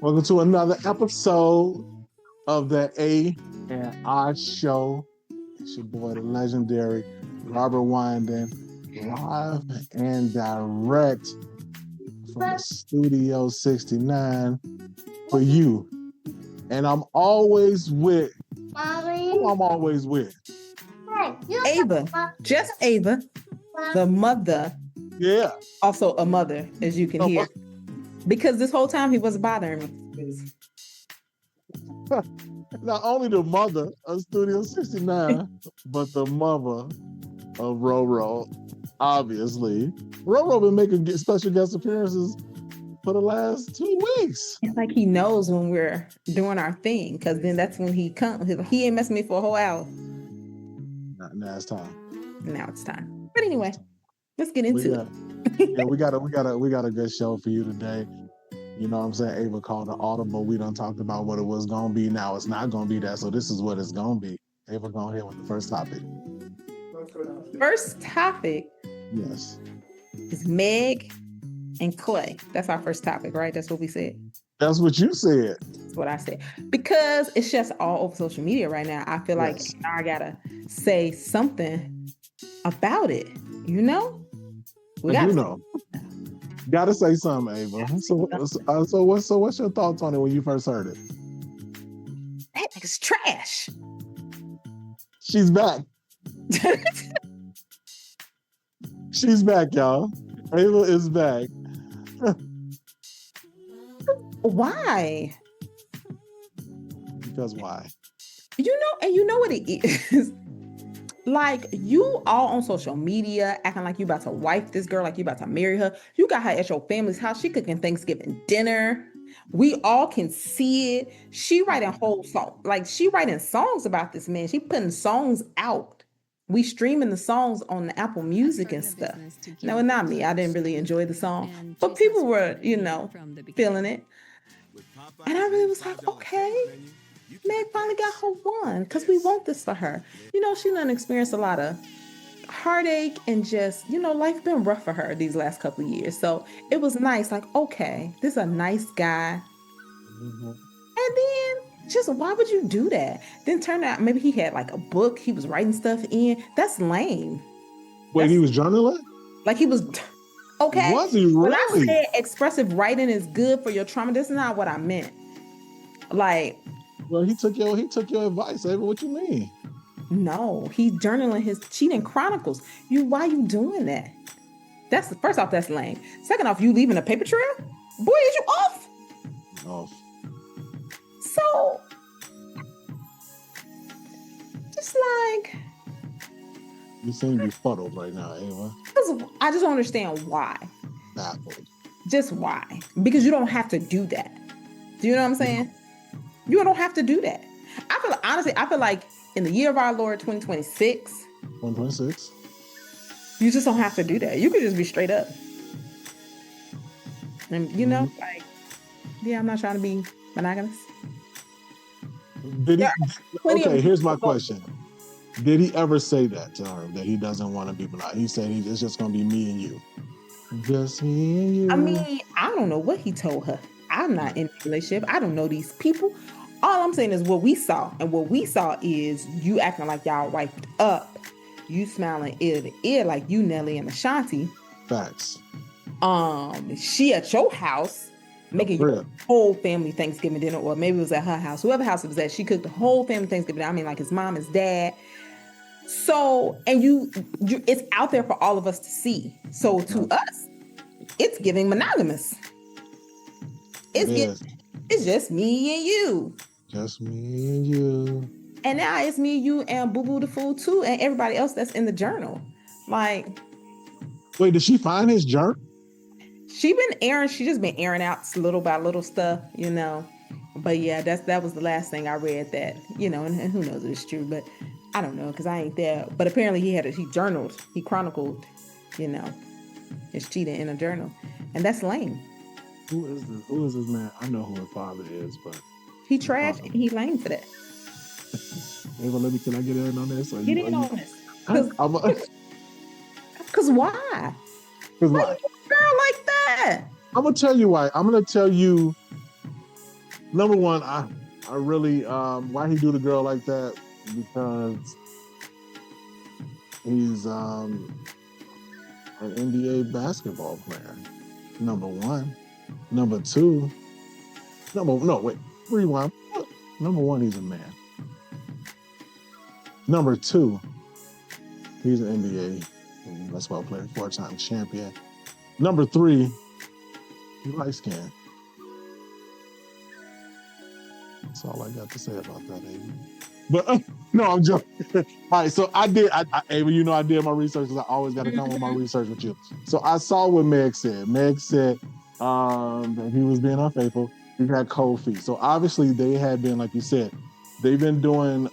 Welcome to another episode of the A and I Show. It's your boy, the legendary Robert Wyndon, live and direct from the Studio 69 for you. And I'm always with, who I'm always with? Ava, just Ava, the mother. Yeah. Also a mother, as you can hear. Because this whole time he wasn't bothering me. Not only the mother of Studio 69, but the mother of Roro, obviously. Roro been making special guest appearances for the last 2 weeks. It's like he knows when we're doing our thing, because then that's when he comes. He ain't messing me for a whole hour. Now it's time. Now it's time. But anyway, let's get into it. Yeah, we got a good show for you today. You know what I'm saying? Ava called an audible. We done talked about what it was gonna be. Now it's not gonna be that. So this is what it's gonna be. Ava, go ahead with the first topic. First topic. Yes. Is Meg and Klay. That's our first topic, right? That's what we said. That's what you said. That's what I said. Because it's just all over social media right now. I feel like I gotta say something about it. You know? Gotta say something, Ava. So what's your thoughts on it when you first heard it? That nigga's trash. She's back. She's back, y'all. Ava is back. Why? Because why? You know what it is. Like, you all on social media acting like you about to wife this girl, like you about to marry her. You got her at your family's house. She cooking Thanksgiving dinner. We all can see it. She writing whole song, like she writing songs about this man. She putting songs out. We streaming the songs on the Apple Music and stuff. No, not me. I didn't really enjoy the song, but people were, feeling it. And I really was like, okay. Meg finally got her one because we want this for her. She done experienced a lot of heartache and just, life been rough for her these last couple of years. So it was nice. Like, okay, this is a nice guy. Mm-hmm. And then just why would you do that? Then turn out maybe he had like a book he was writing stuff in. That's lame. He was journaling? Like he was... Okay. Was he really? When I said expressive writing is good for your trauma, that's not what I meant. Like... Well, he took your advice, Ava. What you mean? No, he's journaling his cheating chronicles. Why you doing that? First off, that's lame. Second off, you leaving a paper trail? Boy, is you off? Off. So, just like... You seem befuddled right now, Ava. I just don't understand why. Baffled. Just why? Because you don't have to do that. Do you know what I'm saying? You don't have to do that. I feel like in the year of our Lord 2026, you just don't have to do that. You could just be straight up. And I'm not trying to be monogamous. Here's my question. Did he ever say that to her, that he doesn't want to be monogamous? He said it's just going to be me and you. Just me and you. I mean, I don't know what he told her. I'm not in a relationship. I don't know these people. All I'm saying is what we saw. And what we saw is you acting like y'all wiped up. You smiling ear to ear like you, Nelly, and Ashanti. Facts. She at your house making your whole family Thanksgiving dinner, or maybe it was at her house. Whoever house it was at, she cooked the whole family Thanksgiving dinner. I mean, like his mom, his dad. So, and you it's out there for all of us to see. So to us, it's giving monogamous. It's just me and you. Just me and you. And now it's me and you and Boo Boo the Fool too, and everybody else that's in the journal. Like, wait, did she find his journal? She just been airing out little by little stuff, But yeah, that was the last thing I read that, and who knows if it's true, but I don't know because I ain't there. But apparently he journaled, he chronicled, his cheating in a journal, and that's lame. Who is this man? I know who his father is, but he trash and he lame for that. Ava, can I get in on this? Get in on this. Because why? Because why? Girl like that. I'm gonna tell you why. I'm gonna tell you number one, I really why he do the girl like that? Because he's an NBA basketball player. Number one. Number two. No, wait. Rewind. Number one, he's a man. Number two, he's an NBA basketball player, 4-time champion. Number three, he light skinned. That's all I got to say about that, Ava. But no, I'm joking. All right, so Ava, you know I did my research because I always got to come with my research with you. So I saw what Meg said. Meg said that he was being unfaithful. He got cold feet. So obviously they had been, like you said, they've been doing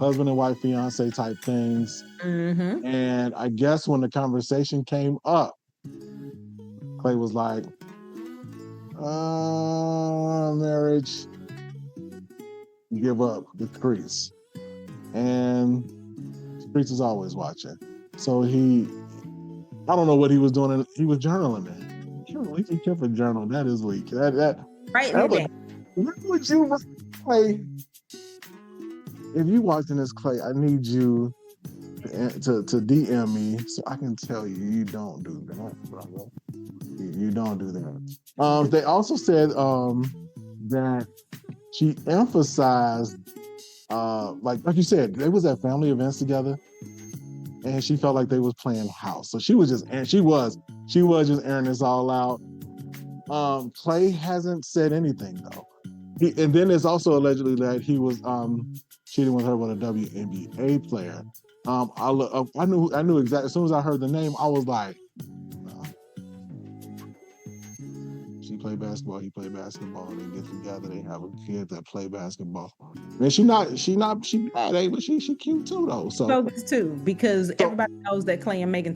husband and wife, fiance type things. Mm-hmm. And I guess when the conversation came up, Klay was like, marriage, give up the crease. And Crease is always watching. So I don't know what he was doing. He was journaling it. He kept a journal. That is weak. Right in the day. What would you, Klay? If you watching this, Klay, I need you to DM me so I can tell you don't do that, brother. You don't do that. They also said that she emphasized, like you said, they was at family events together, and she felt like they was playing house. So she was just just airing this all out. Klay hasn't said anything though. And then it's also allegedly that he was cheating with her with a WNBA player. I knew exactly. As soon as I heard the name, I was like, no. She played basketball. He played basketball. They get together. They have a kid that play basketball. And she bad, but she cute too though. So this too, because everybody knows that Klay and Megan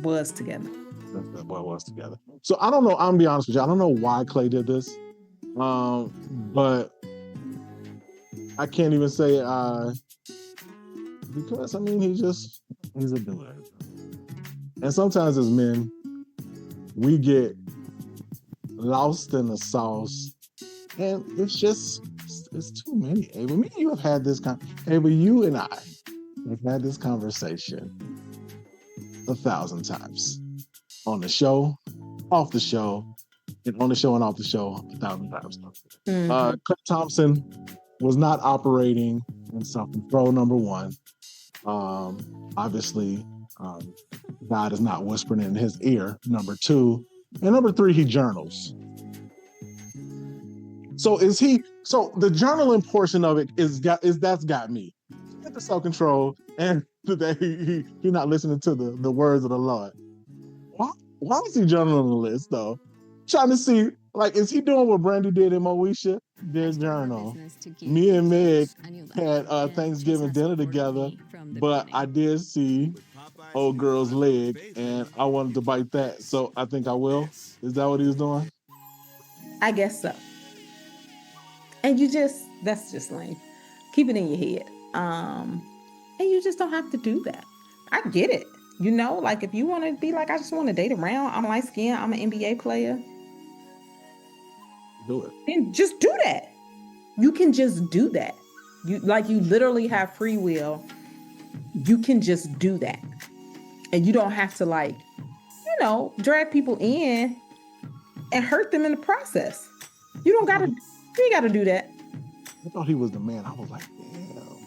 was together. That boy was together. So I don't know. I'm gonna be honest with you. I don't know why Klay did this, but I can't even say because I mean he's a dude. And sometimes as men, we get lost in the sauce, and it's too many. Ava, me and you have had this Ava, you and I have had this conversation 1,000 times on the show, off the show, and on the show and off the show 1,000 times. Mm-hmm. Klay Thompson was not operating in self-control, number one. Obviously, God is not whispering in his ear, number two. And number three, he journals. So the journaling portion of it that's got me. Get the self-control and that he not listening to the words of the Lord. Why is he journaling on the list though? Trying to see, like, is he doing what Brandy did in Moesha? Their journal. Me and Meg had Thanksgiving dinner together, but I did see old girl's leg and I wanted to bite that. So I think I will. Is that what he was doing? I guess so. And that's just lame. Keep it in your head. And you just don't have to do that. I get it. You know, like if you want to be like, I just want to date around, I'm light skinned, I'm an NBA player. Do it. And just do that. You can just do that. You literally have free will. You can just do that. And you don't have to drag people in and hurt them in the process. You ain't gotta do that. I thought he was the man. I was like, damn.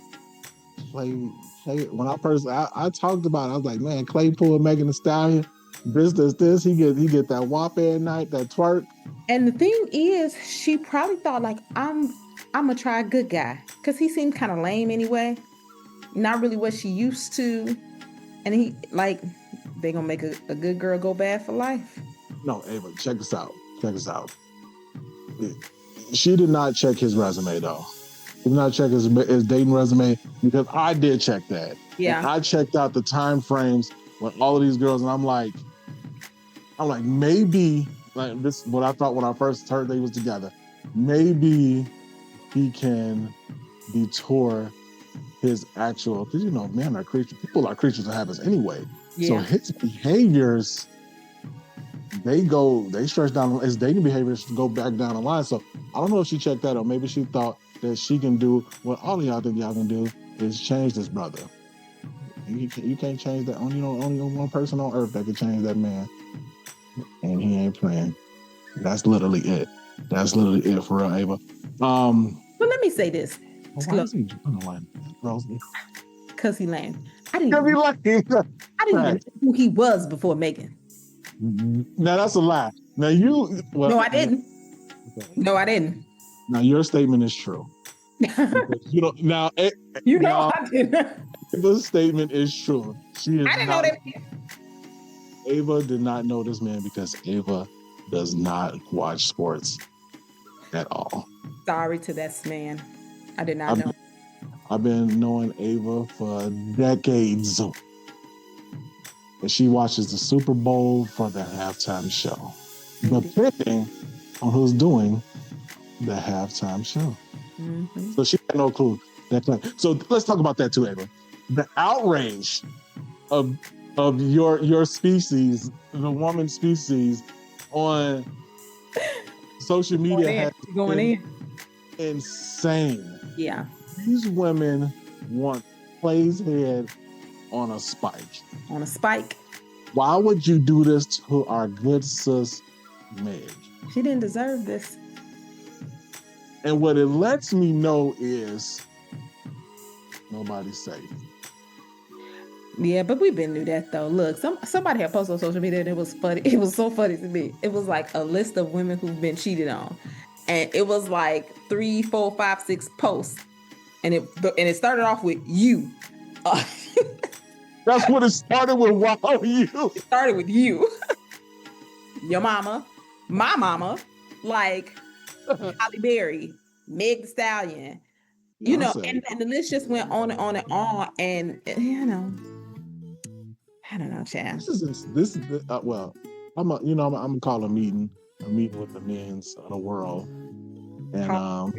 Klay. When I talked about it, I was like, man, Klay pulled Megan Thee Stallion. This. He get that whop at night, that twerk. And the thing is, she probably thought like, I'm gonna try a good guy, because he seemed kind of lame anyway. Not really what she used to. And he they gonna make a good girl go bad for life. No, Ava, check this out. She did not check his resume though. Did not check his dating resume, because I did check that. Yeah. And I checked out the time frames with all of these girls, and I'm like, maybe this is what I thought when I first heard they was together. Maybe he can detour his actual, because men are creatures. People are creatures of habits anyway. Yeah. So his behaviors they stretch down as dating behaviors go back down the line. So I don't know if she checked that out. Maybe she thought that she can do what all of y'all think y'all can do is change this brother. You can't change that. Only one person on earth that can change that man, and he ain't playing. That's literally it. That's literally it for real, Ava. Well, let me say this. Why is he doing like that, Rosie? Because he lame. I didn't even know who he was before Megan. Now that's a lie. Now you. Well, no, I didn't. Okay. No, I didn't. Now your statement is true. You don't. Now I didn't. Ava's statement is true. She is. I didn't know that. Ava did not know this man because Ava does not watch sports at all. Sorry to that man. I did not know. I've been knowing Ava for decades. And she watches the Super Bowl for the halftime show. Depending on who's doing the halftime show. Mm-hmm. So she had no clue. So let's talk about that too, Ava. The outrage of your species, the woman species, on social media has been insane. Yeah. These women want Klay's head on a spike. On a spike. Why would you do this to our good sis, Meg? She didn't deserve this. And what it lets me know is nobody's safe. Yeah, but we've been through that though. Look, somebody had posted on social media and it was funny. It was so funny to me. It was like a list of women who've been cheated on. And it was like 3, 4, 5, 6 posts. And it started off with you. That's what it started with. Wow, you. It started with you. Your mama, my mama, like Holly Berry, Meg the Stallion. You know, and the list just went on and on and on. And I don't know, Chad. Well, I'm gonna call a meeting with the men's of the world, and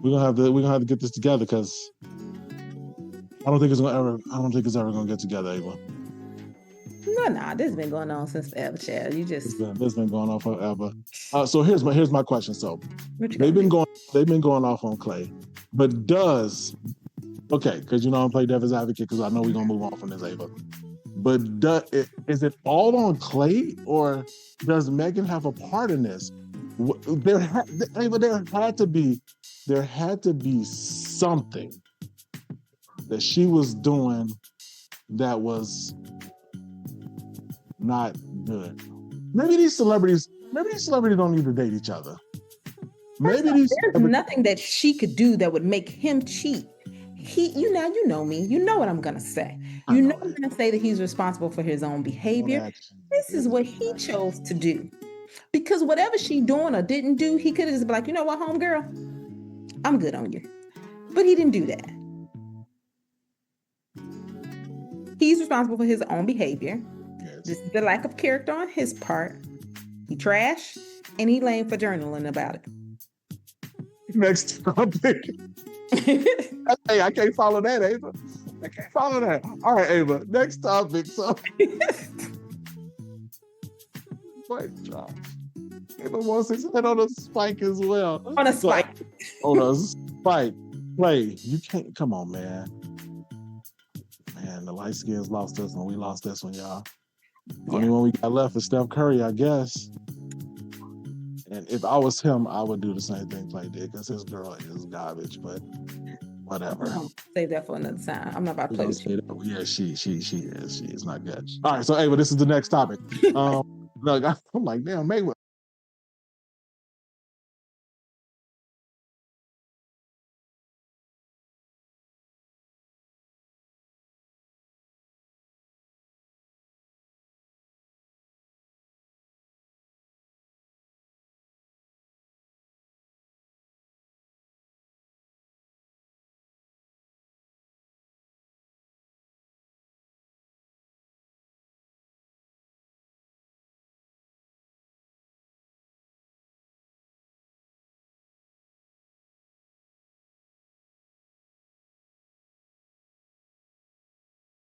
we're gonna have to get this together because I don't think it's ever gonna get together, Ava. No, this has been going on since forever, Chad. This has been going on forever. So here's my question. So they've been going off on Klay, but because I'm playing devil's advocate because I know we're gonna move on from this, Ava. But is it all on Klay, or does Megan have a part in this? There had to be something that she was doing that was not good. Maybe these celebrities don't need to date each other. There's nothing that she could do that would make him cheat. You know me. You know what I'm gonna say. I'm gonna say that he's responsible for his own behavior. This is what he chose to do. Because whatever she doing or didn't do, he could have just been like, you know what, homegirl, I'm good on you. But he didn't do that. He's responsible for his own behavior. Yes. This is the lack of character on his part. He trash and he lame for journaling about it. Next topic. Hey, I can't follow that, Ava. I can't follow that. All right, Ava. Next topic. So, wait, Josh. Ava wants his head on a spike as well. On a spike. On a spike. Klay, you can't. Come on, man. Man, the light skins lost this one. We lost this one, y'all. Yeah. Only one we got left is Steph Curry, I guess. And if I was him, I would do the same thing Klay did because his girl is garbage. But whatever. Save that for another time. I'm not about to play with you. Yeah, she is. She is not good. All right, so Ava, this is the next topic. Look, I'm like, damn, Meg,